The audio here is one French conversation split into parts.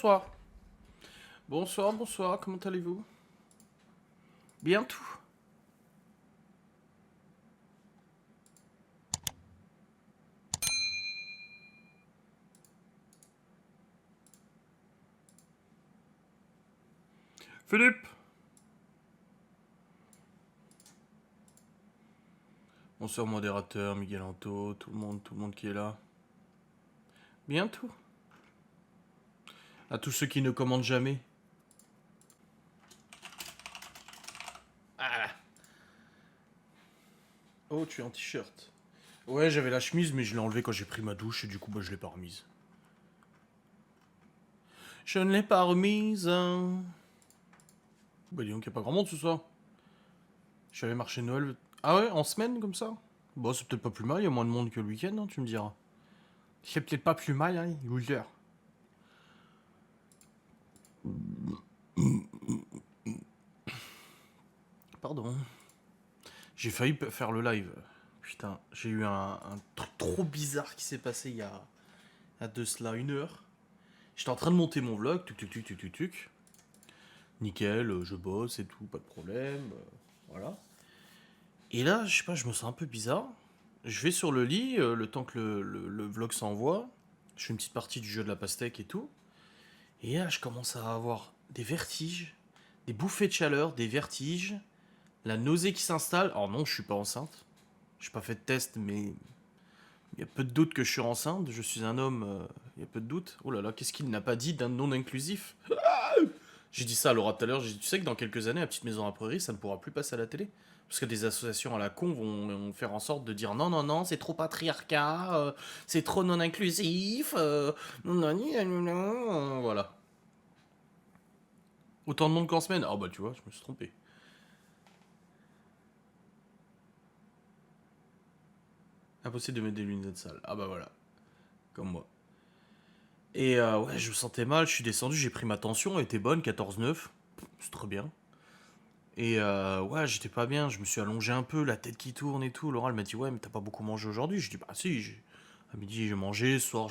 bonsoir. Bonsoir, bonsoir, comment allez-vous? Bien tout. Philippe. Bonsoir modérateur, Miguel Anto, tout le monde qui est là. Bien tout. À tous ceux qui ne commandent jamais. Ah. Oh, tu es en t-shirt. Ouais, j'avais la chemise, mais je l'ai enlevée quand j'ai pris ma douche et du coup, je l'ai pas remise. Je ne l'ai pas remise. Bah dis donc, y a pas grand monde ce soir. Je suis allé marcher Noël. Ah ouais, en semaine comme ça? Bon, c'est peut-être pas plus mal, y a moins de monde que le week-end, hein, tu me diras. C'est peut-être pas plus mal, hein, loser. Pardon. J'ai failli faire le live. Putain, j'ai eu un truc trop bizarre qui s'est passé il y a de cela 1 heure. J'étais en train de monter mon vlog, tuc tuc tuc tuc tuc tuc. Nickel, je bosse et tout, pas de problème. Voilà. Et là, je sais pas, je me sens un peu bizarre. Je vais sur le lit, le temps que le vlog s'envoie. Je fais une petite partie du jeu de la pastèque et tout. Et là, je commence à avoir des vertiges, des bouffées de chaleur, des vertiges, la nausée qui s'installe. Alors non, je suis pas enceinte. J'ai pas fait de test, mais il y a peu de doute que je suis enceinte. Je suis un homme, il y a peu de doute. Oh là là, qu'est-ce qu'il n'a pas dit d'un non inclusif? J'ai dit ça à Laura tout à l'heure. J'ai dit, tu sais que dans quelques années, la petite maison à prairie, ça ne pourra plus passer à la télé. Parce que des associations à la con vont faire en sorte de dire non, non, non, c'est trop patriarcat, c'est trop non inclusif, non, non, non, non, non, voilà. Autant de monde qu'en semaine. Ah bah tu vois, je me suis trompé. Impossible de mettre des lunettes sales. Ah bah voilà, comme moi. Et ouais, je me sentais mal, je suis descendu, j'ai pris ma tension, elle était bonne, 14,9. C'est très bien. Et ouais, j'étais pas bien, je me suis allongé un peu, la tête qui tourne et tout. Laura, elle m'a dit, ouais, mais t'as pas beaucoup mangé aujourd'hui. Je dis, bah si, à midi j'ai mangé, ce soir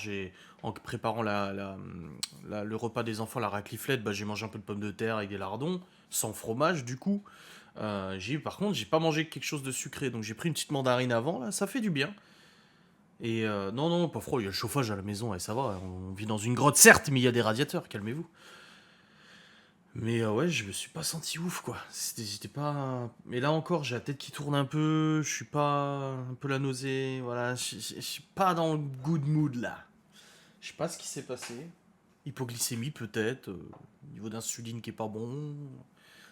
en préparant le repas des enfants, la racliflette, bah j'ai mangé un peu de pommes de terre avec des lardons, sans fromage du coup. Par contre, j'ai pas mangé quelque chose de sucré, donc j'ai pris une petite mandarine avant, là, ça fait du bien. Et non, non, pas froid, il y a le chauffage à la maison, et ça va, on vit dans une grotte certes, mais il y a des radiateurs, calmez-vous. Mais ouais, je me suis pas senti ouf quoi. J'étais pas. Mais là encore, j'ai la tête qui tourne un peu, je suis pas. Un peu la nausée, voilà. Je suis pas dans le good mood là. Je sais pas ce qui s'est passé. Hypoglycémie peut-être, niveau d'insuline qui est pas bon.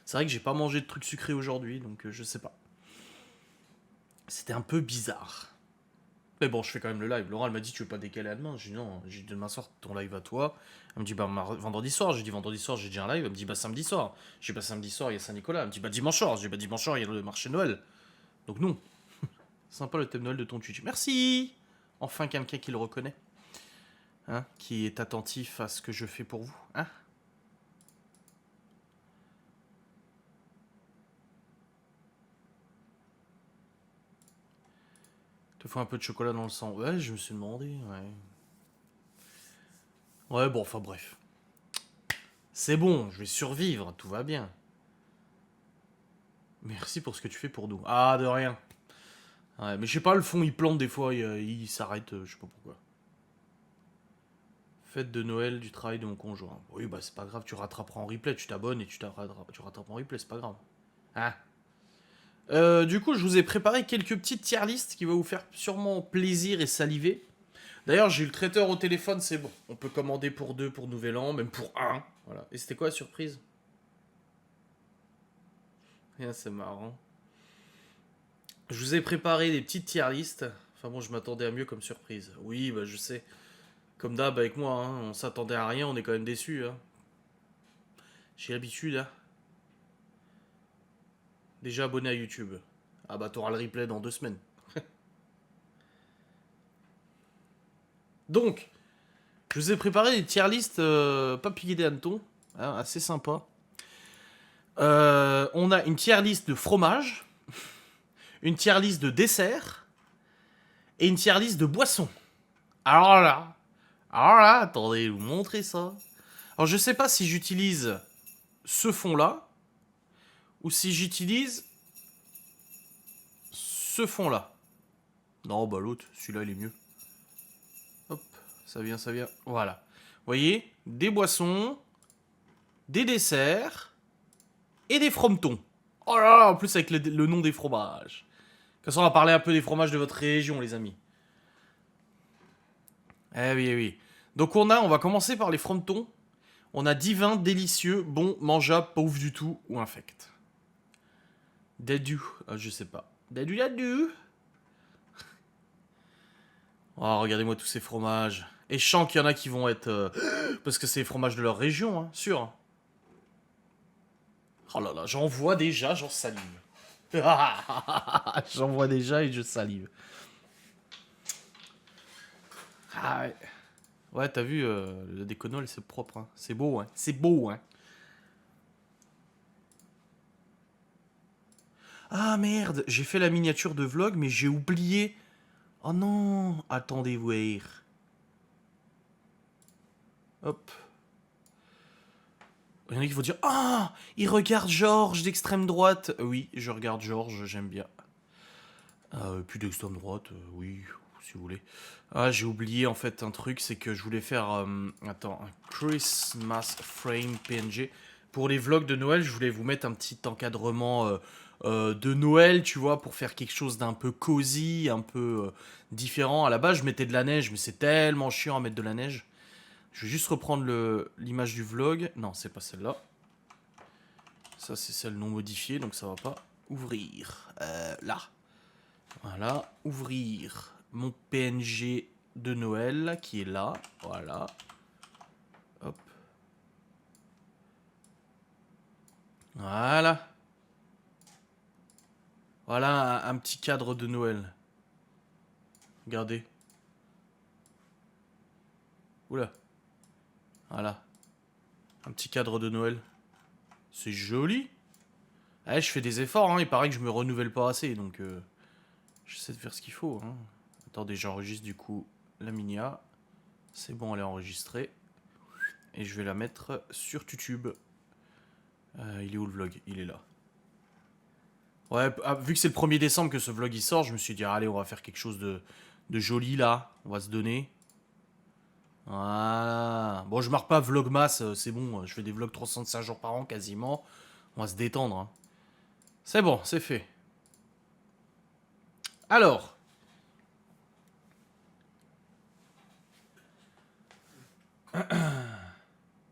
C'est vrai que j'ai pas mangé de trucs sucrés aujourd'hui, donc je sais pas. C'était un peu bizarre. Mais bon, je fais quand même le live. Laura, elle m'a dit, tu veux pas décaler à demain? J'ai dit non, j'ai dit demain soir, ton live à toi. Elle me dit, bah vendredi soir. J'ai dit vendredi soir, j'ai déjà un live. Elle me dit, bah samedi soir. J'ai dit, bah samedi soir, il y a Saint-Nicolas. Elle me dit, bah dimanche soir. J'ai dit, bah dimanche soir, il y a le marché de Noël. Donc non. Sympa le thème Noël de ton Twitch. Merci. Enfin, quelqu'un qui le reconnaît. Hein, qui est attentif à ce que je fais pour vous. Hein. Te faut un peu de chocolat dans le sang. Ouais, je me suis demandé, ouais. Ouais, bon, enfin bref. C'est bon, je vais survivre, tout va bien. Merci pour ce que tu fais pour nous. Ah, de rien. Ouais, mais je sais pas, le fond il plante des fois, il s'arrête, je sais pas pourquoi. Fête de Noël du travail de mon conjoint. Oui, bah c'est pas grave, tu rattraperas en replay, tu t'abonnes et tu rattrapes en replay, c'est pas grave. Hein. Du coup, je vous ai préparé quelques petites tier listes qui vont vous faire sûrement plaisir et saliver. D'ailleurs, j'ai eu le traiteur au téléphone, c'est bon. On peut commander pour 2 pour Nouvel An, même pour un. Voilà. Et c'était quoi la surprise? Ah, c'est marrant. Je vous ai préparé des petites tier listes. Enfin bon, je m'attendais à mieux comme surprise. Oui, bah je sais. Comme d'hab avec moi, hein, on s'attendait à rien, on est quand même déçus. Hein. J'ai l'habitude. Hein. Déjà abonné à YouTube. Ah bah t'auras le replay dans 2 semaines. Donc, je vous ai préparé des tier listes pas piquées des hannetons, hein, assez sympa. On a une tier list de fromage, une tier list de dessert et une tier list de boissons. Alors là, attendez, je vais vous montrer ça. Alors, je sais pas si j'utilise ce fond-là ou si j'utilise ce fond-là. Non, bah l'autre, celui-là, il est mieux. Hop, ça vient, ça vient. Voilà. Vous voyez, des boissons, des desserts et des frometons. Oh là là, en plus avec le nom des fromages. Comme ça, on va parler un peu des fromages de votre région, les amis. Eh oui, eh oui. Donc on va commencer par les frometons. On a divin, délicieux, bon, mangeable, pas ouf du tout ou infect. Dadu, je sais pas. Dadu, dadu. Oh, regardez-moi tous ces fromages. Et je sens qu'il y en a qui vont être... parce que c'est les fromages de leur région, hein, sûr. Oh là là, j'en vois déjà, j'en salive. J'en vois déjà et je salive. Ah ouais. Ouais, t'as vu, le déconol, c'est propre, hein. C'est beau, hein. C'est beau, hein. Ah merde, j'ai fait la miniature de vlog, mais j'ai oublié. Oh non, attendez voir. Hop. Il y en a qui vont dire ah, il regarde Georges d'extrême droite. Oui, je regarde Georges, j'aime bien. Plus d'extrême droite, oui, si vous voulez. Ah, j'ai oublié en fait un truc, c'est que je voulais faire attends, un Christmas frame PNG. Pour les vlogs de Noël, je voulais vous mettre un petit encadrement de Noël, tu vois, pour faire quelque chose d'un peu cosy, un peu différent. À la base, je mettais de la neige, mais c'est tellement chiant à mettre de la neige. Je vais juste reprendre l'image du vlog. Non, c'est pas celle-là. Ça, c'est celle non modifiée, donc ça va pas. Ouvrir. Là. Voilà. Ouvrir mon PNG de Noël qui est là. Voilà. Hop. Voilà. Voilà un petit cadre de Noël. Regardez. Oula. Voilà. Un petit cadre de Noël. C'est joli. Ouais, je fais des efforts, hein. Il paraît que je me renouvelle pas assez, donc j'essaie de faire ce qu'il faut. Hein. Attendez, j'enregistre du coup la minia. C'est bon, elle est enregistrée. Et je vais la mettre sur YouTube. Il est où le vlog? Il est là. Ouais, vu que c'est le 1er décembre que ce vlog il sort, je me suis dit, allez, on va faire quelque chose de joli là. On va se donner. Voilà. Bon, je marque pas vlogmas, c'est bon. Je fais des vlogs 365 jours par an quasiment. On va se détendre. Hein. C'est bon, c'est fait. Alors.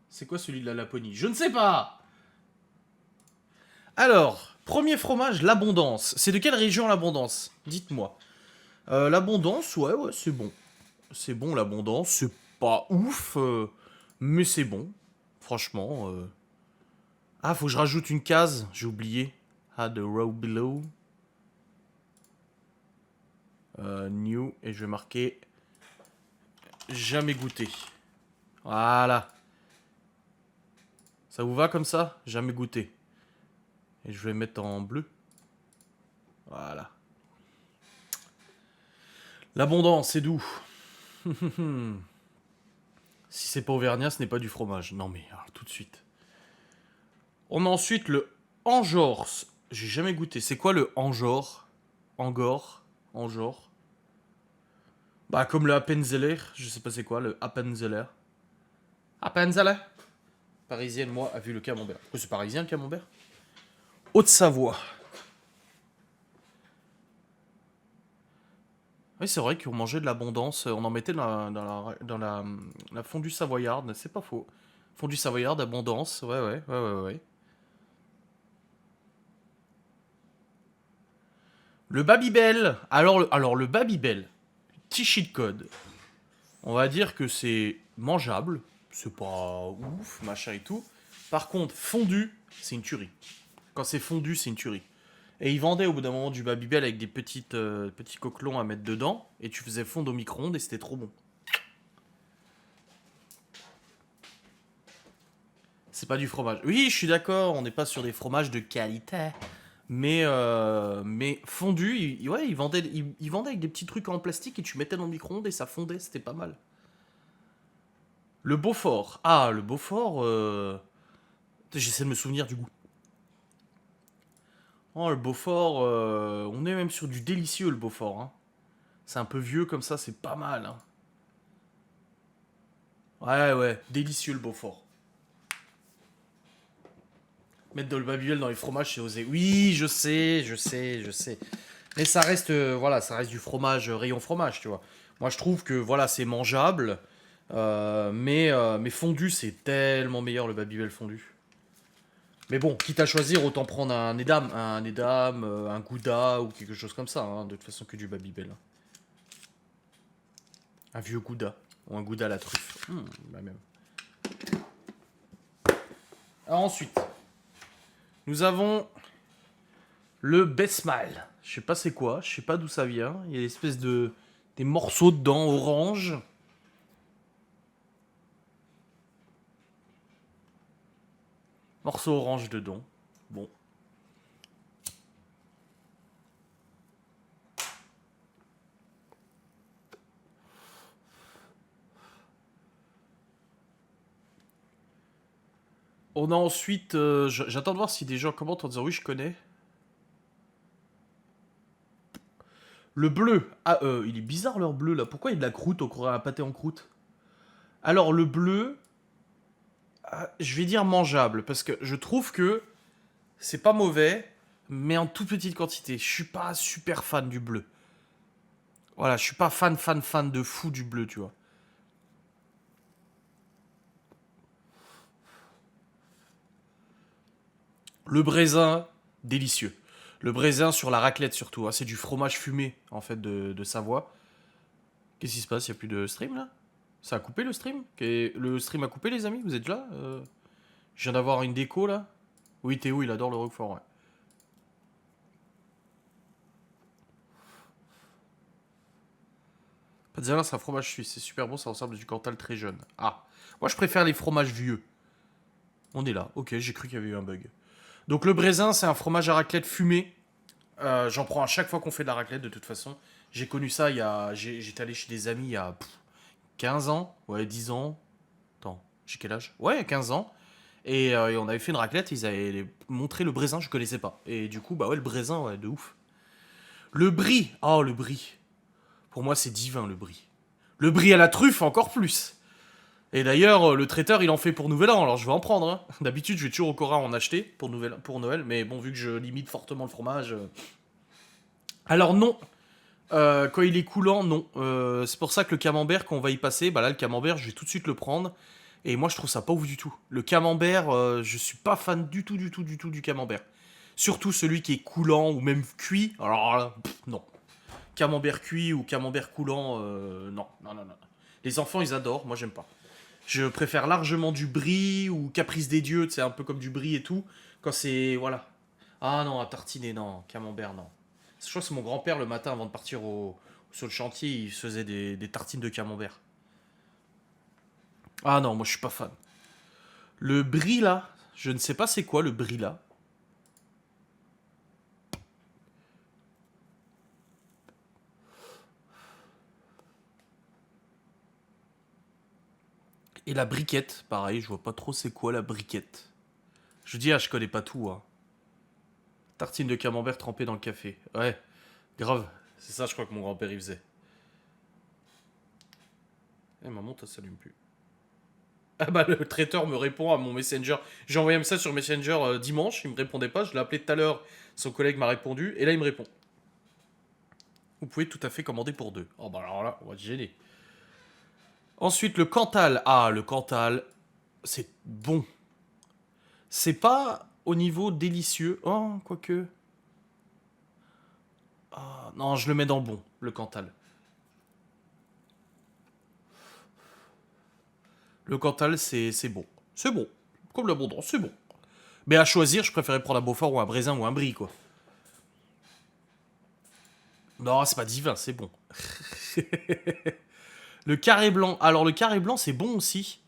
C'est quoi celui de la Laponie? Je ne sais pas. Alors, premier fromage, l'abondance. C'est de quelle région l'abondance? Dites-moi. L'abondance, ouais, c'est bon. C'est bon l'abondance, c'est pas ouf, mais c'est bon. Franchement. Ah, faut que je rajoute une case, j'ai oublié. Add a row below. New, et je vais marquer jamais goûté. Voilà. Ça vous va comme ça? Jamais goûté. Et je vais mettre en bleu. Voilà. L'abondance, c'est doux. Si c'est pas auvergnat, ce n'est pas du fromage. Non mais, alors, tout de suite. On a ensuite le Angors. J'ai jamais goûté. C'est quoi le Angors? Angor? Angors? Bah comme le Appenzeller. Je sais pas c'est quoi le Appenzeller. Appenzeller? Parisienne, moi, a vu le camembert. Pourquoi c'est parisien le camembert? Haute-Savoie. Oui, c'est vrai qu'on mangeait de l'abondance. On en mettait dans la fondue savoyarde. C'est pas faux. Fondue savoyarde, abondance. Ouais, ouais, ouais, ouais, ouais. Le Babybel. Alors le Babybel. Petit cheat code. On va dire que c'est mangeable. C'est pas ouf, machin et tout. Par contre, fondu, c'est une tuerie. Quand c'est fondu, c'est une tuerie. Et ils vendaient au bout d'un moment du Babybel avec des petits coquelons à mettre dedans. Et tu faisais fondre au micro-ondes et c'était trop bon. C'est pas du fromage. Oui, je suis d'accord, on n'est pas sur des fromages de qualité. Mais fondu, ouais, ils vendaient avec des petits trucs en plastique et tu mettais dans le micro-ondes et ça fondait, c'était pas mal. Le Beaufort. Ah, le Beaufort. J'essaie de me souvenir du goût. Oh, le Beaufort. On est même sur du délicieux, le Beaufort. Hein. C'est un peu vieux comme ça, c'est pas mal. Hein. Ouais, ouais, délicieux le Beaufort. Mettre de le Babybel dans les fromages, c'est osé. Oui, je sais, je sais, je sais. Mais ça reste, voilà, ça reste du fromage, rayon fromage, tu vois. Moi, je trouve que, voilà, c'est mangeable. Mais fondu, c'est tellement meilleur le Babybel fondu. Mais bon, quitte à choisir, autant prendre un Edam, un Gouda ou quelque chose comme ça, hein, de toute façon que du Babybel. Un vieux Gouda, ou un Gouda à la truffe. Bah même. Alors ensuite, nous avons le Besmal. Je sais pas c'est quoi, je sais pas d'où ça vient. Il y a une espèce de... des morceaux dedans, orange. Morceaux orange dedans. Bon. On a ensuite... j'attends de voir si des gens commentent en disant oui, je connais. Le bleu. Ah, il est bizarre leur bleu là. Pourquoi il y a de la croûte? On croirait un pâté en croûte. Alors le bleu, je vais dire mangeable parce que je trouve que c'est pas mauvais, mais en toute petite quantité. Je suis pas super fan du bleu. Voilà, je suis pas fan de fou du bleu, tu vois. Le brésin, délicieux. Le brésin sur la raclette surtout. Hein. C'est du fromage fumé en fait de Savoie. Qu'est-ce qui se passe? Il y a plus de stream là? Ça a coupé le stream? Le stream a coupé les amis? Vous êtes là? Je viens d'avoir une déco là. Oui, Théo, il adore le Roquefort, ouais. Pizzala, c'est un fromage suisse. C'est super bon, ça ressemble à du Cantal très jeune. Ah, moi je préfère les fromages vieux. On est là. Ok, j'ai cru qu'il y avait eu un bug. Donc le Brésin, c'est un fromage à raclette fumé. J'en prends à chaque fois qu'on fait de la raclette de toute façon. J'ai connu ça il y a... J'étais allé chez des amis il y a 15 ans. Ouais, 10 ans. Attends, j'ai quel âge? Ouais, 15 ans. Et on avait fait une raclette, ils avaient montré le Brésin, je connaissais pas. Et du coup, bah ouais, le Brésin, ouais, de ouf. Le brie. Oh, le brie. Pour moi, c'est divin, le brie. Le brie à la truffe, encore plus. Et d'ailleurs, le traiteur, il en fait pour Nouvel An, alors je vais en prendre. Hein. D'habitude, je vais toujours au Cora en acheter pour Noël, mais bon, vu que je limite fortement le fromage. Alors non, quand il est coulant, non. C'est pour ça que le camembert, quand on va y passer, bah là, le camembert, je vais tout de suite le prendre. Et moi, je trouve ça pas ouf du tout. Le camembert, je suis pas fan du tout du camembert. Surtout celui qui est coulant ou même cuit. Alors là, non. Camembert cuit ou camembert coulant, non, non, non, non. Les enfants, ils adorent, moi, j'aime pas. Je préfère largement du brie ou caprice des dieux, c'est un peu comme du brie et tout. Quand c'est. Voilà. Ah non, à tartiner, non. Camembert, non. Je crois que c'est mon grand-père le matin avant de partir sur le chantier, il se faisait des tartines de camembert. Ah non, moi je suis pas fan. Le brie là, je ne sais pas c'est quoi le brie là. Et la briquette, pareil, je vois pas trop c'est quoi la briquette. Je dis, ah, je connais pas tout, hein. Tartine de camembert trempée dans le café. Ouais, grave. C'est ça, je crois que mon grand-père il faisait. Eh, ma montre, elle s'allume plus. Ah bah le traiteur me répond à mon Messenger. J'ai envoyé un message sur Messenger dimanche, il me répondait pas, je l'ai appelé tout à l'heure, son collègue m'a répondu, et là il me répond. Vous pouvez tout à fait commander pour deux. Oh bah alors là, on va te gêner. Ensuite le Cantal. Ah le Cantal, c'est bon. C'est pas au niveau délicieux. Oh, quoique. Ah, non, je le mets dans bon, le Cantal. Le Cantal, c'est bon. C'est bon. Comme l'abondance, c'est bon. Mais à choisir, je préférais prendre un Beaufort ou un Brésin ou un Brie, quoi. Non, c'est pas divin, c'est bon. Le carré blanc. Alors, le carré blanc, c'est bon aussi.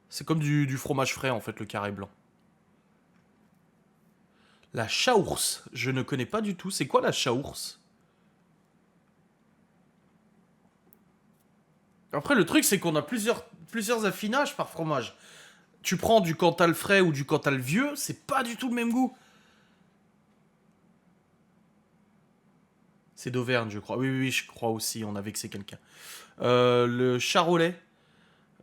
C'est comme du fromage frais, en fait, le carré blanc. La chaours. Je ne connais pas du tout. C'est quoi la chaours? Après, le truc, c'est qu'on a plusieurs affinages par fromage. Tu prends du Cantal frais ou du Cantal vieux, c'est pas du tout le même goût. C'est d'Auvergne, je crois. Oui, oui, oui, je crois aussi, on a vexé quelqu'un. Le charolais,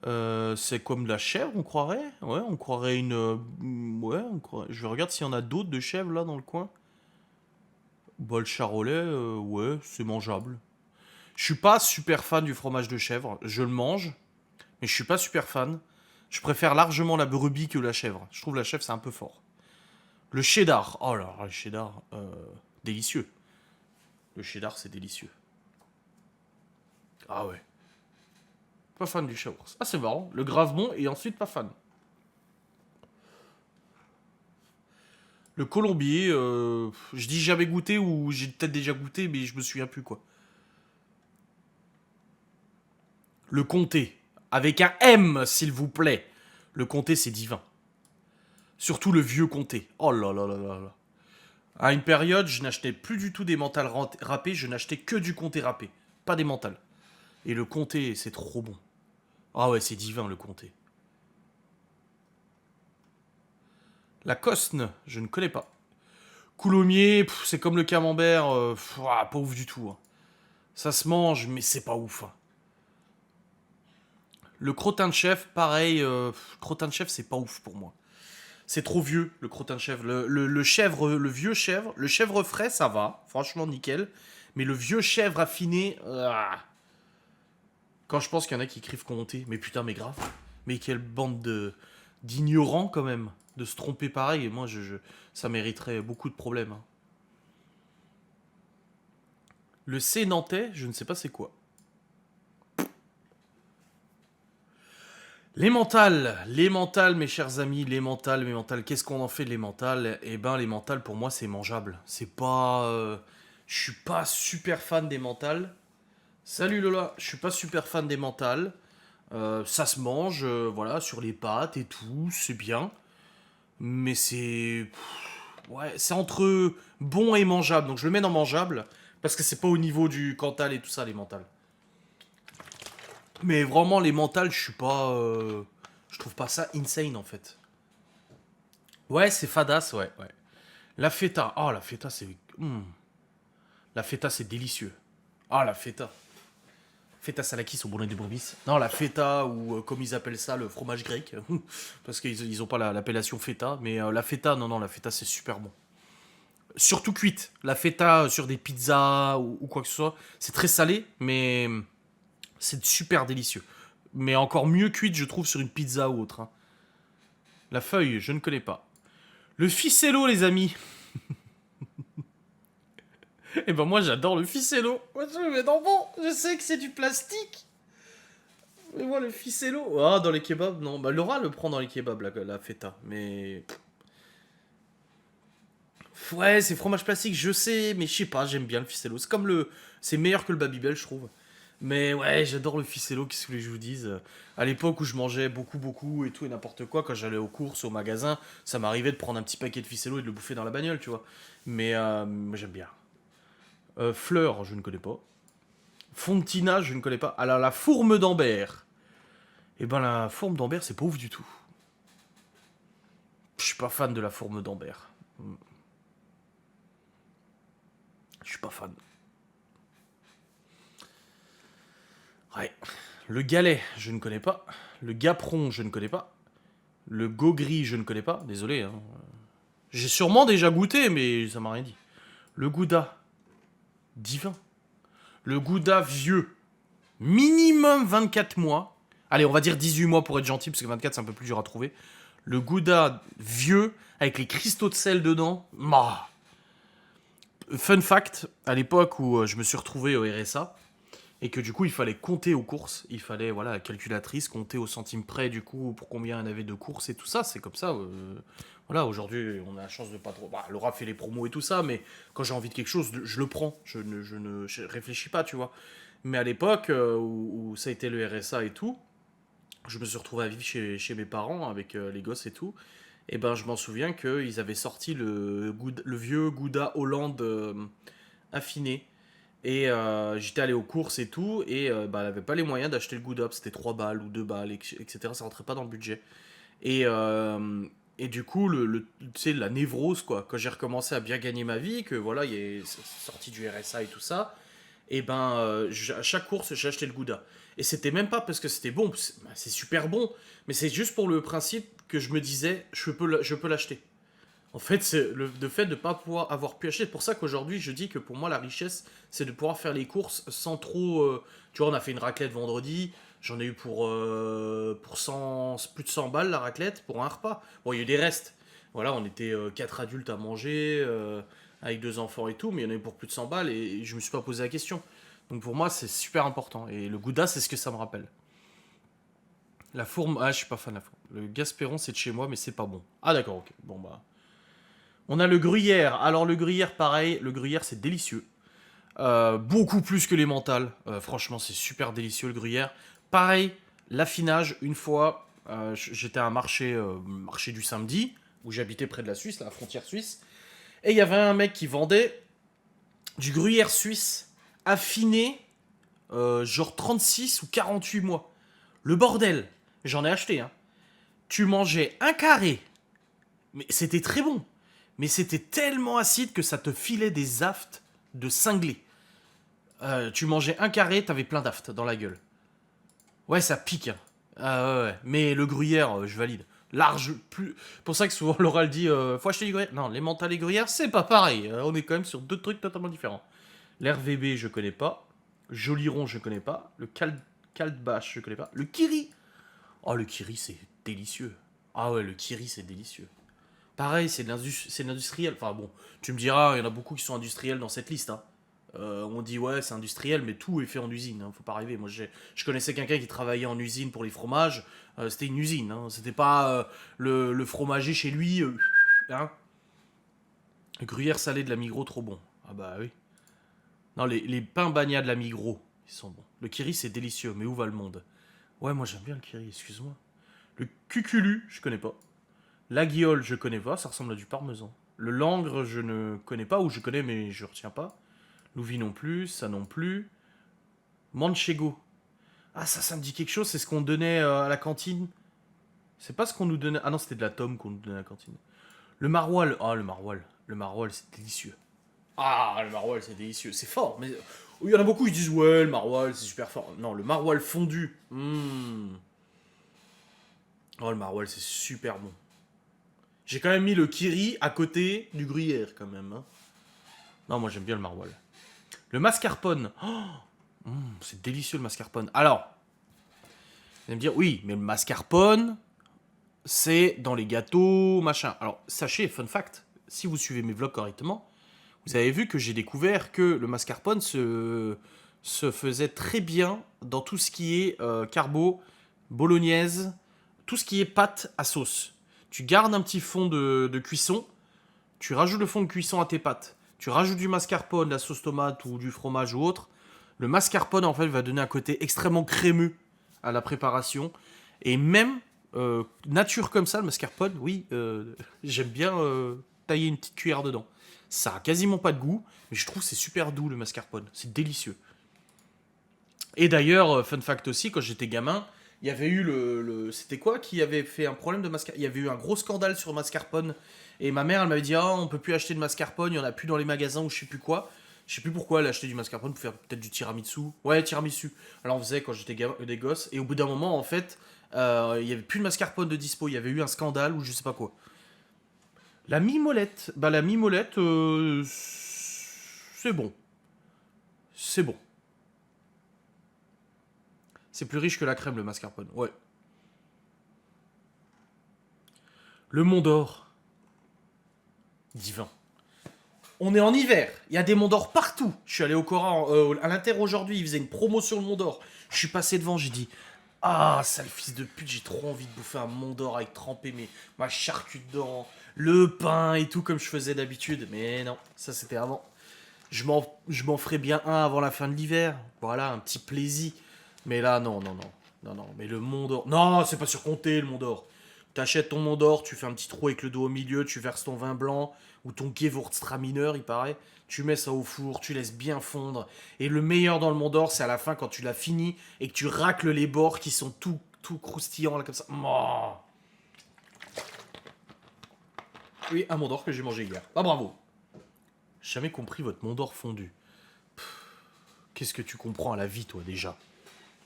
c'est comme de la chèvre, on croirait. Ouais, on croirait une. Ouais, je regarde s'il y en a d'autres de chèvre là dans le coin. Bah, le charolais, ouais, c'est mangeable. Je suis pas super fan du fromage de chèvre. Je le mange, mais je suis pas super fan. Je préfère largement la brebis que la chèvre. Je trouve la chèvre, c'est un peu fort. Le cheddar. Oh là, le cheddar, délicieux. Le cheddar, c'est délicieux. Ah ouais. Pas fan du chèvre. Ah, c'est marrant. Le Gravemont et ensuite pas fan. Le colombier, je dis jamais goûté ou j'ai peut-être déjà goûté, mais je me souviens plus quoi. Le comté. Avec un M, s'il vous plaît. Le comté, c'est divin. Surtout le vieux comté. Oh là là là là là. À une période, je n'achetais plus du tout des mentales râpés, je n'achetais que du comté râpé. Pas des mentales. Et le comté, c'est trop bon. Ah ouais, c'est divin le comté. La cosne, je ne connais pas. Coulommiers, c'est comme le camembert, pas ouf du tout, hein. Ça se mange, mais c'est pas ouf, hein. Le crottin de chef, pareil, crottin de chef, c'est pas ouf pour moi. C'est trop vieux, le crottin de chèvre. Le chèvre, le vieux chèvre, le chèvre frais, ça va, franchement nickel. Mais le vieux chèvre affiné, quand je pense qu'il y en a qui écrivent comté, mais putain, mais grave. Mais quelle bande de d'ignorants quand même, de se tromper pareil. Et moi, ça mériterait beaucoup de problèmes, hein. Le C nantais, je ne sais pas c'est quoi. Les mentales, mes chers amis, les mentales, mes mentales. Qu'est-ce qu'on en fait de les mentales? Eh ben, les mentales, pour moi, c'est mangeable. C'est pas, je suis pas super fan des mentales. Salut Lola, je suis pas super fan des mentales. Ça se mange, voilà, sur les pâtes et tout, c'est bien. Mais ouais, c'est entre bon et mangeable. Donc je le mets dans mangeable parce que c'est pas au niveau du Cantal et tout ça les mentales. Mais vraiment les mentales, je suis pas, je trouve pas ça insane en fait. Ouais, c'est fadas, ouais, ouais. La feta, oh la feta c'est, la feta c'est délicieux. Ah la feta. Feta salakis au bournet de brebis. Non, la feta, ou comme ils appellent ça, le fromage grec. Parce qu'ils ils ont pas l'appellation feta. Mais la feta, non, non, la feta, c'est super bon. Surtout cuite. La feta sur des pizzas ou quoi que ce soit, c'est très salé, mais c'est super délicieux. Mais encore mieux cuite, je trouve, sur une pizza ou autre, hein. La feuille, je ne connais pas. Le ficello, les amis. Eh ben moi, j'adore le ficello. Moi, je le mets dans bon. Je sais que c'est du plastique. Mais moi, le ficello. Ah, dans les kebabs, non. Bah, Laura le prend dans les kebabs, la feta. Mais. Ouais, c'est fromage plastique, je sais, mais je sais pas, j'aime bien le ficello. C'est comme le. C'est meilleur que le Babybel, je trouve. Mais ouais, j'adore le ficello, qu'est-ce que vous voulez que je vous dise. À l'époque où je mangeais beaucoup, beaucoup et tout et n'importe quoi, quand j'allais aux courses, au magasin, ça m'arrivait de prendre un petit paquet de ficello et de le bouffer dans la bagnole, tu vois. Mais moi, j'aime bien. Fleur, je ne connais pas. Fontina, je ne connais pas. Alors, la fourme d'Ambert. Eh ben, la fourme d'Ambert, c'est pas ouf du tout. Je suis pas fan de la fourme d'Ambert. Je suis pas fan. Ouais. Le galet, je ne connais pas. Le gaperon, je ne connais pas. Le gogri, je ne connais pas. Désolé, hein. J'ai sûrement déjà goûté, mais ça m'a rien dit. Le gouda, divin. Le gouda vieux, minimum 24 mois. Allez, on va dire 18 mois pour être gentil, parce que 24 c'est un peu plus dur à trouver. Le gouda vieux, avec les cristaux de sel dedans. Mah. Fun fact, à l'époque où je me suis retrouvé au RSA, et que du coup il fallait compter aux courses, il fallait voilà la calculatrice compter au centime près du coup pour combien il y en avait de courses et tout ça, c'est comme ça. Voilà, aujourd'hui on a la chance de pas trop. Bah, Laura fait les promos et tout ça, mais quand j'ai envie de quelque chose, je le prends, je réfléchis pas, tu vois. Mais à l'époque où ça a été le RSA et tout, je me suis retrouvé à vivre chez mes parents avec les gosses et tout. Et ben je m'en souviens qu'ils avaient sorti le vieux Gouda Hollande affiné. Et j'étais allé aux courses et tout, et bah, elle avait pas les moyens d'acheter le Good Up, c'était 3 balles ou 2 balles, etc. Ça rentrait pas dans le budget. Et, euh, et du coup, tu sais, la névrose, quoi, quand j'ai recommencé à bien gagner ma vie, que voilà, il est sorti du RSA et tout ça, et ben, à chaque course, j'ai acheté le Gouda. Et c'était même pas parce que c'était bon, c'est super bon, mais c'est juste pour le principe que je me disais, je peux l'acheter. En fait, c'est le fait de ne pas pouvoir avoir pu acheter. C'est pour ça qu'aujourd'hui, je dis que pour moi, la richesse, c'est de pouvoir faire les courses sans trop. Tu vois, on a fait une raclette vendredi. J'en ai eu pour 100, plus de 100 balles la raclette pour un repas. Bon, il y a eu des restes. Voilà, on était 4 adultes à manger, avec 2 enfants et tout, mais il y en a eu pour plus de 100 balles et je me suis pas posé la question. Donc pour moi, c'est super important. Et le Gouda, c'est ce que ça me rappelle. La fourme, ah, je suis pas fan de la fourme. Le Gasperon, c'est de chez moi, mais c'est pas bon. Ah, d'accord, ok. Bon, bah. On a le gruyère. Alors le gruyère, pareil, le gruyère c'est délicieux. Beaucoup plus que les mentales. Franchement, c'est super délicieux le gruyère. Pareil, l'affinage, une fois, j'étais à un marché du samedi, où j'habitais près de la Suisse, la frontière suisse. Et il y avait un mec qui vendait du gruyère suisse affiné, genre 36 ou 48 mois. Le bordel. J'en ai acheté, hein. Tu mangeais un carré, mais c'était très bon. Mais c'était tellement acide que ça te filait des aftes de cinglé. Tu mangeais un carré, t'avais plein d'aftes dans la gueule. Ouais, ça pique, hein. Ah ouais, ouais. Mais le gruyère, je valide. Large, plus. Pour ça que souvent Laura dit faut acheter du gruyère. Non, les mentales et gruyère, c'est pas pareil. On est quand même sur deux trucs totalement différents. L'RVB, je connais pas. Joliron, je connais pas. Le Caldbash, je connais pas. Le Kiri. Oh, le Kiri, c'est délicieux. Ah ouais, le Kiri, c'est délicieux. Pareil, c'est de l'industriel. Enfin bon, tu me diras, il y en a beaucoup qui sont industriels dans cette liste, hein. On dit ouais, c'est industriel, mais tout est fait en usine, hein, faut pas rêver. Moi, je connaissais quelqu'un qui travaillait en usine pour les fromages. C'était une usine, hein, c'était pas le fromager chez lui. Hein. Le gruyère salé de la Migros, trop bon. Ah bah oui. Non, les pains bagnats de la Migros, ils sont bons. Le kiri, c'est délicieux, mais où va le monde? Ouais, moi j'aime bien le kiri, excuse-moi. Le cuculu, je connais pas. La guiole, je connais pas, ça ressemble à du parmesan. Le langre, je ne connais pas, ou je connais mais je retiens pas. Louvi non plus, ça non plus. Manchego. Ah, ça me dit quelque chose, c'est ce qu'on donnait à la cantine. C'est pas ce qu'on nous donnait. Ah non, c'était de la tome qu'on nous donnait à la cantine. Le maroilles. Ah, le maroilles. Le maroilles, c'est délicieux. Ah, le maroilles, c'est délicieux. C'est fort, mais il y en a beaucoup qui disent ouais, le maroilles, c'est super fort. Non, le maroilles fondu. Oh, le maroilles, c'est super bon. J'ai quand même mis le kiri à côté du gruyère, quand même, hein. Non, moi j'aime bien le maroilles. Le mascarpone. Oh, c'est délicieux le mascarpone. Alors, vous allez me dire, oui, mais le mascarpone, c'est dans les gâteaux, machin. Alors, sachez, fun fact, si vous suivez mes vlogs correctement, vous avez vu que j'ai découvert que le mascarpone se faisait très bien dans tout ce qui est carbo, bolognaise, tout ce qui est pâte à sauce. Tu gardes un petit fond de cuisson, tu rajoutes le fond de cuisson à tes pâtes, tu rajoutes du mascarpone, de la sauce tomate ou du fromage ou autre. Le mascarpone, en fait, va donner un côté extrêmement crémeux à la préparation. Et même nature comme ça, le mascarpone, oui, j'aime bien tailler une petite cuillère dedans. Ça a quasiment pas de goût, mais je trouve que c'est super doux le mascarpone. C'est délicieux. Et d'ailleurs, fun fact aussi, quand j'étais gamin, il y avait eu c'était quoi qui avait fait un problème de mascarpone? Il y avait eu un gros scandale sur mascarpone. Et ma mère, elle m'avait dit, ah, on peut plus acheter de mascarpone, il y en a plus dans les magasins ou je sais plus quoi. Je sais plus pourquoi elle a acheté du mascarpone pour faire peut-être du tiramisu. Ouais, tiramisu. Alors on faisait quand j'étais des gosses. Et au bout d'un moment, en fait, il y avait plus de mascarpone de dispo. Il y avait eu un scandale ou je sais pas quoi. La mimolette. Bah la mimolette, c'est bon. C'est bon. C'est plus riche que la crème, le mascarpone. Ouais. Le Mont d'Or. Divin. On est en hiver. Il y a des Monts d'Or partout. Je suis allé au Coran à l'Inter aujourd'hui. Ils faisaient une promo sur le Mont d'Or. Je suis passé devant. J'ai dit ah, sale fils de pute. J'ai trop envie de bouffer un Mont d'Or avec trempé ma charcuterie dedans, le pain et tout comme je faisais d'habitude. Mais non, ça c'était avant. Je m'en ferais bien un avant la fin de l'hiver. Voilà, un petit plaisir. Mais là, non, non, non. Non, non. Mais le Mont d'Or. Non, c'est pas surcompté le Mont d'Or. T'achètes ton Mont d'Or, tu fais un petit trou avec le dos au milieu, tu verses ton vin blanc ou ton Gewürztraminer, il paraît. Tu mets ça au four, tu laisses bien fondre. Et le meilleur dans le Mont d'Or, c'est à la fin quand tu l'as fini et que tu racles les bords qui sont tout croustillants là comme ça. Oh. Oui, un Mont d'Or que j'ai mangé hier. Ah bravo. J'ai jamais compris votre Mont d'Or fondu. Qu'est-ce que tu comprends à la vie, toi, déjà?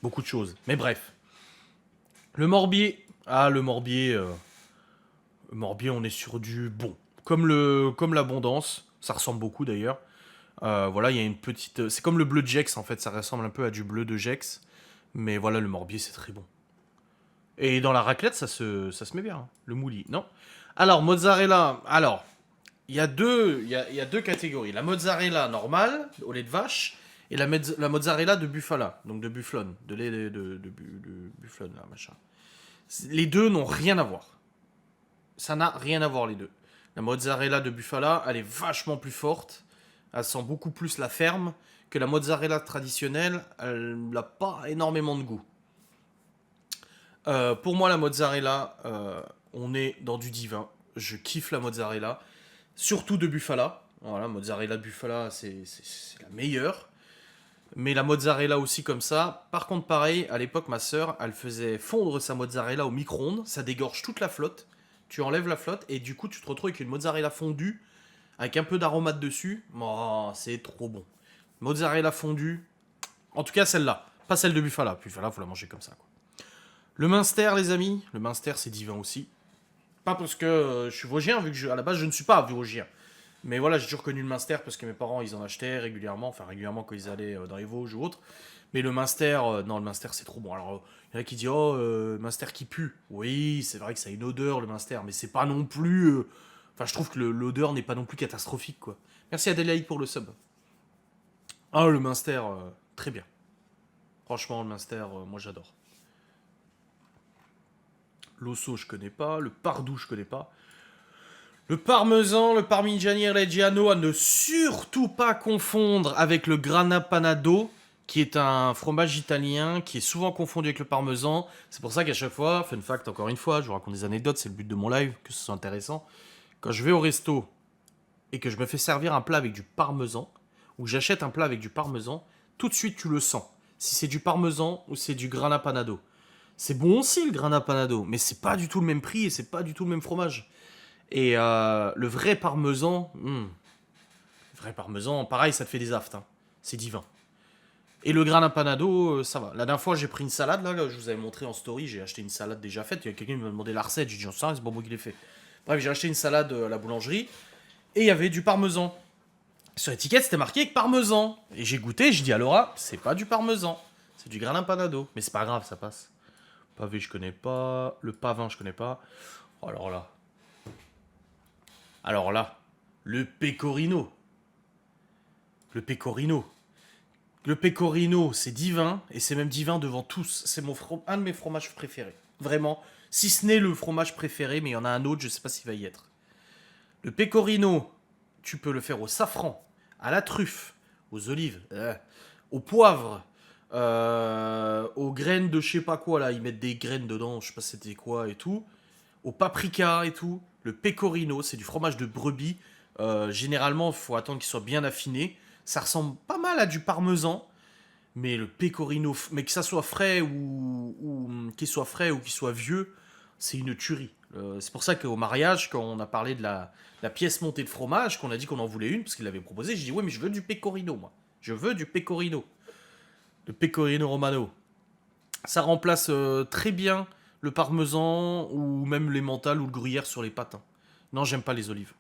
Beaucoup de choses. Mais bref. Le Morbier. Ah, le Morbier. Le Morbier, on est sur du bon. Comme l'abondance. Ça ressemble beaucoup, d'ailleurs. Voilà, il y a une petite... C'est comme le bleu de Gex, en fait. Ça ressemble un peu à du bleu de Gex. Mais voilà, le Morbier, c'est très bon. Et dans la raclette, ça se met bien. Hein. Le mouli, non? Alors, mozzarella. Alors, il y a deux catégories. La mozzarella normale, au lait de vache, et la mozzarella de bufala, donc de bufflone, de lait de bufflone, là, machin. Les deux n'ont rien à voir. Ça n'a rien à voir, les deux. La mozzarella de bufala, elle est vachement plus forte. Elle sent beaucoup plus la ferme que la mozzarella traditionnelle. Elle n'a pas énormément de goût. Pour moi, la mozzarella, on est dans du divin. Je kiffe la mozzarella. Surtout de Bufala. Voilà, mozzarella de Bufala, c'est la meilleure. Mais la mozzarella aussi comme ça. Par contre, pareil, à l'époque, ma sœur, elle faisait fondre sa mozzarella au micro-ondes. Ça dégorge toute la flotte. Tu enlèves la flotte et du coup, tu te retrouves avec une mozzarella fondue avec un peu d'aromate dessus. Oh, c'est trop bon. Mozzarella fondue. En tout cas, celle-là. Pas celle de Bufala. Bufala, faut la manger comme ça, quoi. Le Munster, les amis. Le Munster, c'est divin aussi. Pas parce que je suis vosgien, vu que à la base, je ne suis pas vosgien. Mais voilà, j'ai toujours connu le Munster parce que mes parents, ils en achetaient régulièrement. Enfin, régulièrement quand ils allaient dans les Vosges ou autre. Mais le Munster, non, le Munster, c'est trop bon. Alors, il y en a qui disent, oh, Munster qui pue. Oui, c'est vrai que ça a une odeur, le Munster. Mais c'est pas non plus... Enfin, je trouve que l'odeur n'est pas non plus catastrophique, quoi. Merci Adélaïde pour le sub. Ah, le Munster, très bien. Franchement, le Munster, moi j'adore. L'osso, je connais pas. Le pardou, je connais pas. Le parmesan, le parmigiani reggiano, à ne surtout pas confondre avec le grana panado, qui est un fromage italien qui est souvent confondu avec le parmesan. C'est pour ça qu'à chaque fois, fun fact encore une fois, je vous raconte des anecdotes, c'est le but de mon live, que ce soit intéressant. Quand je vais au resto et que je me fais servir un plat avec du parmesan, ou j'achète un plat avec du parmesan, tout de suite tu le sens. Si c'est du parmesan ou c'est du grana panado. C'est bon aussi le grana panado, mais c'est pas du tout le même prix et c'est pas du tout le même fromage. Et le vrai parmesan, vrai parmesan, pareil, ça te fait des aftes. Hein. C'est divin. Et le grana panado, ça va. La dernière fois, j'ai pris une salade, là, je vous avais montré en story, j'ai acheté une salade déjà faite. Il y a quelqu'un qui m'a demandé la recette, j'ai dit, j'en sais rien, c'est pas moi qui l'ai fait. Bref, j'ai acheté une salade à la boulangerie, et il y avait du parmesan. Sur l'étiquette, c'était marqué avec parmesan. Et j'ai goûté, j'ai dit à Laura, c'est pas du parmesan, c'est du grana panado. Mais c'est pas grave, ça passe. Pavé, je connais pas. Le pavin, je connais pas. Oh, alors là. Alors là, le pecorino. Le pecorino. Le pecorino, c'est divin, et c'est même divin devant tous. C'est un de mes fromages préférés. Vraiment. Si ce n'est le fromage préféré, mais il y en a un autre, je sais pas s'il va y être. Le pecorino, tu peux le faire au safran, à la truffe, aux olives, au poivre, aux graines de je sais pas quoi, là, ils mettent des graines dedans, je sais pas c'était quoi et tout. Au paprika et tout. Le pecorino, c'est du fromage de brebis. Généralement, il faut attendre qu'il soit bien affiné. Ça ressemble pas mal à du parmesan, mais le pecorino, mais que ça soit frais ou qu'il soit frais ou qu'il soit vieux, c'est une tuerie. C'est pour ça qu'au mariage, quand on a parlé de la pièce montée de fromage, qu'on a dit qu'on en voulait une, parce qu'il l'avait proposé, j'ai dit ouais, mais je veux du pecorino, moi. Je veux du pecorino. Le pecorino romano. Ça remplace très bien le parmesan ou même les mentales ou le gruyère sur les pâtes. Hein. Non, j'aime pas les olives.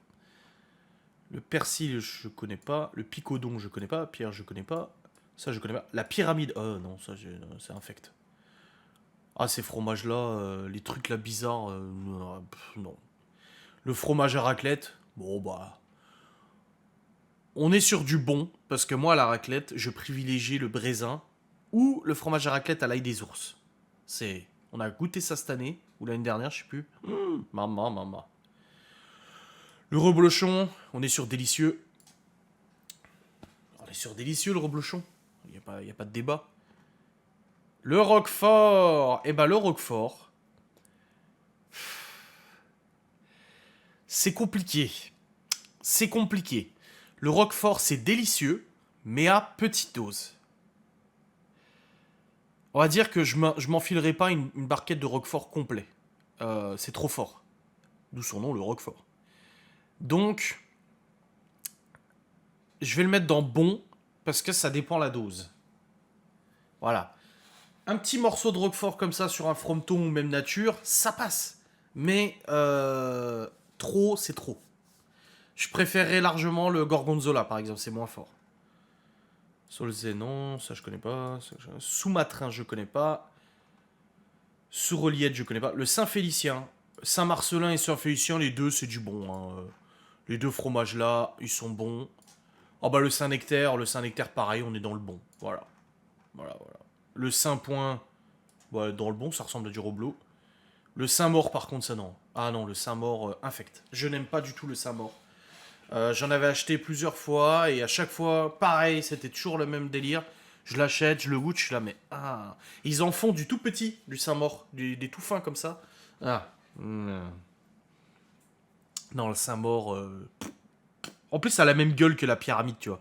Le persil, je connais pas. Le picodon, je connais pas. Pierre, je connais pas. Ça, je connais pas. La pyramide, oh non, ça, c'est infect. Ah, ces fromages-là, les trucs là bizarres, non. Le fromage à raclette, bon bah. On est sur du bon, parce que moi, à la raclette, je privilégie le brézin ou le fromage à raclette à l'ail des ours. C'est. On a goûté ça cette année, ou l'année dernière, je sais plus. Maman. Le reblochon, on est sur délicieux. On est sur délicieux, le reblochon. Y a pas de débat. Le roquefort. Eh ben, le roquefort. C'est compliqué. C'est compliqué. Le Roquefort, c'est délicieux, mais à petite dose. On va dire que je m'enfilerai pas une barquette de Roquefort complet. C'est trop fort. D'où son nom, le Roquefort. Donc, je vais le mettre dans bon, parce que ça dépend la dose. Voilà. Un petit morceau de Roquefort comme ça sur un frometon ou même nature, ça passe. Mais trop, c'est trop. Je préférerais largement le Gorgonzola, par exemple, c'est moins fort. Solzé, non, ça je connais pas. Sous-Matrin, je connais pas. Sous-Reliette, je connais pas. Le Saint-Félicien, Saint-Marcelin et Saint-Félicien, les deux, c'est du bon. Hein. Les deux fromages là, ils sont bons. Oh bah le Saint-Nectaire, pareil, on est dans le bon. Voilà. Voilà, voilà. Le Saint-Point, bah, dans le bon, ça ressemble à du Roblo. Le Saint-Maur, par contre, ça non. Ah non, le Saint-Maur, infect. Je n'aime pas du tout le Saint-Maur. J'en avais acheté plusieurs fois et à chaque fois, pareil, c'était toujours le même délire. Je l'achète, je le goûte, je suis là, mais ah. Ils en font du tout petit, du Saint-Maur, des tout fins comme ça. Ah. Non, le Saint-Maur. En plus, ça a la même gueule que la pyramide, tu vois.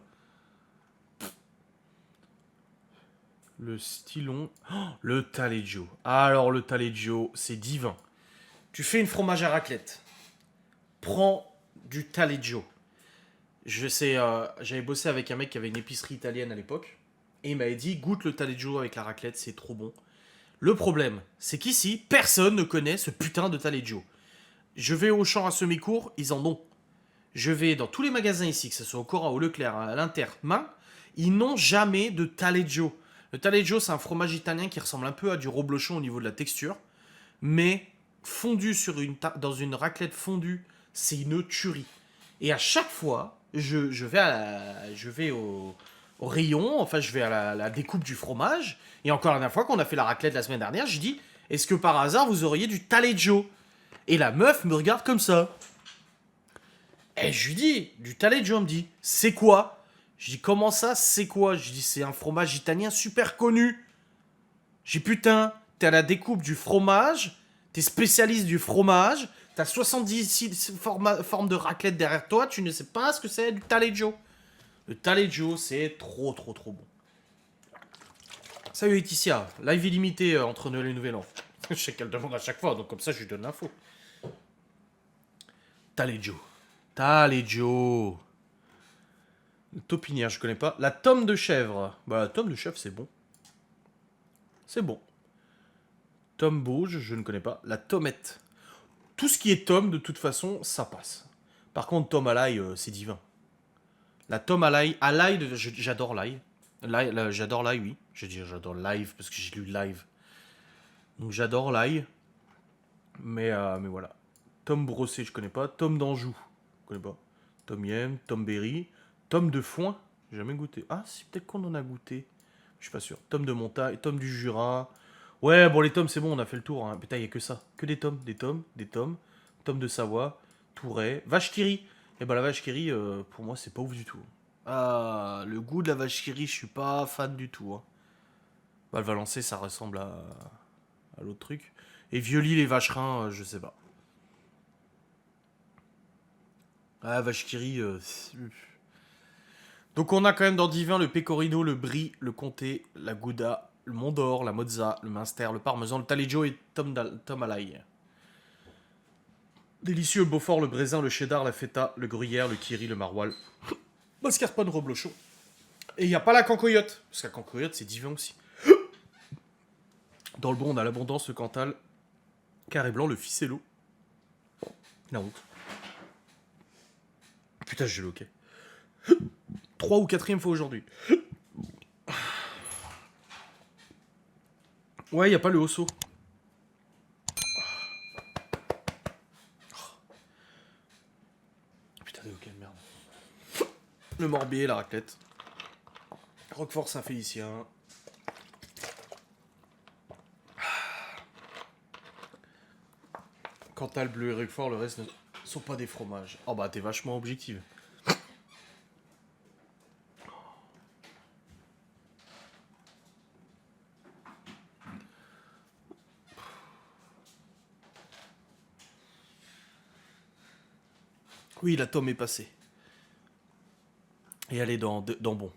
Le Stylon. Oh, le Taleggio. Alors, le Taleggio, c'est divin. Tu fais une fromage à raclette. Prends du Taleggio. Je sais, j'avais bossé avec un mec qui avait une épicerie italienne à l'époque. Et il m'avait dit, goûte le Taleggio avec la raclette, c'est trop bon. Le problème, c'est qu'ici, personne ne connaît ce putain de Taleggio. Je vais au champ à semi-court, ils en ont. Je vais dans tous les magasins ici, que ce soit au Cora, au Leclerc, à l'Inter, Main, ils n'ont jamais de Taleggio. Le Taleggio, c'est un fromage italien qui ressemble un peu à du reblochon au niveau de la texture, mais fondu dans une raclette fondue, c'est une tuerie. Et à chaque fois, je vais au rayon, enfin je vais à la découpe du fromage, et encore la dernière fois qu'on a fait la raclette la semaine dernière, je dis, est-ce que par hasard vous auriez du Taleggio? Et la meuf me regarde comme ça. Et je lui dis, du Taleggio, elle me dit, c'est quoi? Je dis, comment ça, c'est quoi? Je dis, c'est un fromage italien super connu. J'ai putain, t'es à la découpe du fromage, t'es spécialiste du fromage, t'as 70 formes de raclette derrière toi, tu ne sais pas ce que c'est du Taleggio. Le Taleggio, c'est trop, trop, trop bon. Salut Laetitia, live illimité entre Noël et Nouvel An. Je sais qu'elle demande à chaque fois, donc comme ça je lui donne l'info. Taleggio. Taleggio. Topinière, je connais pas. La tome de chèvre. Bah, la tome de chèvre, c'est bon. C'est bon. Tome Bauge, je ne connais pas. La tomette. Tout ce qui est tome, de toute façon, ça passe. Par contre, tome à l'ail, c'est divin. La tome à l'ail, j'adore l'ail. J'adore l'ail, oui. Je veux dire, j'adore live parce que j'ai lu live. Donc j'adore l'ail. Mais voilà. Tome brossé, je connais pas. Tome d'Anjou, je connais pas. Tome Yem, Tome Berry. Tome de foin, j'ai jamais goûté. Ah, si, peut-être qu'on en a goûté. Je suis pas sûr. Tome de montagne, tome du Jura. Ouais, bon, les tomes, c'est bon, on a fait le tour. Hein. Putain, il y a que ça. Que des tomes, des tomes, des tomes. Tome de Savoie, Touret. Vache qui rit. Et bah, la vache qui rit, pour moi, c'est pas ouf du tout. Ah, le goût de la vache qui rit, je suis pas fan du tout. Hein. Bah, le Valençay, ça ressemble à l'autre truc. Et Violi, les vacherins, je sais pas. Ah, vache qui rit, donc on a quand même dans Divin le Pecorino, le Brie, le Comté, la Gouda, le Mont d'Or, la Mozza, le Munster, le Parmesan, le Taleggio et Tom à l'ail. Délicieux, le Beaufort, le Brézin, le Cheddar, la Feta, le Gruyère, le Kiri, le Maroilles, mascarpone, reblochon. Et il n'y a pas la Cancoyote, parce que la Cancoyote c'est divin aussi. Dans le bon on a l'Abondance, le Cantal, Carré Blanc, le Ficello. La honte. Putain j'ai le hockey. 3 ou 4ème fois aujourd'hui. Ouais, y a pas le Osso. Putain, ok, merde. Le Morbier, la raclette. Roquefort Saint-Félicien. Cantal, bleu et Roquefort, le reste ne sont pas des fromages. Oh bah, t'es vachement objective. Oui, la tome est passée. Et elle est dans bon.